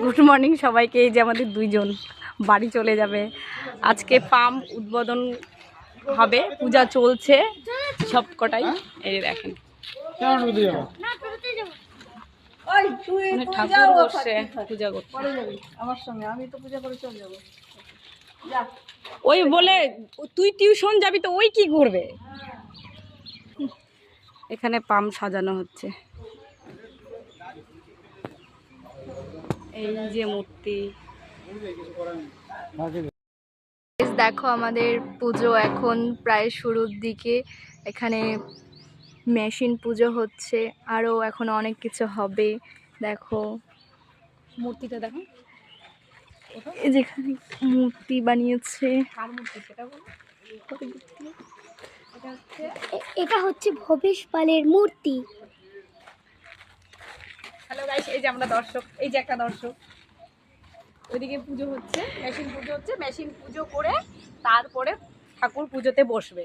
Good morning সবাইকে। এই যে আমাদের দুইজন বাড়ি চলে যাবে, আজকে পাম্প উদ্বোধন হবে, পূজা চলছে সব কটাই। এই দেখেন ঠাকুর বসছে পূজা করতে আমার সঙ্গে, আমি তো পূজা করে চলে যাবো। ওই বলে তুই টিউশন যাবি তো ওই কি করবে। এখানে পাম্প সাজানো হচ্ছে, এই যে মূর্তি। দেখো আমাদের পুজো এখন প্রায় শুরুর দিকে। এখানে মেশিন পুজো হচ্ছে, আরও এখন অনেক কিছু হবে। দেখো মূর্তিটা দেখো, এই যেখানে মূর্তি বানিয়েছে। এটা হচ্ছে ভবেশ পালের মূর্তি। হ্যালো গাইস, এই যে আমরা দর্শক, এই যে একটা দর্শক। ওইদিকে পুজো হচ্ছে, মেশিন পুজো হচ্ছে, মেশিন পুজো করে তারপরে ঠাকুর পুজোতে বসবে।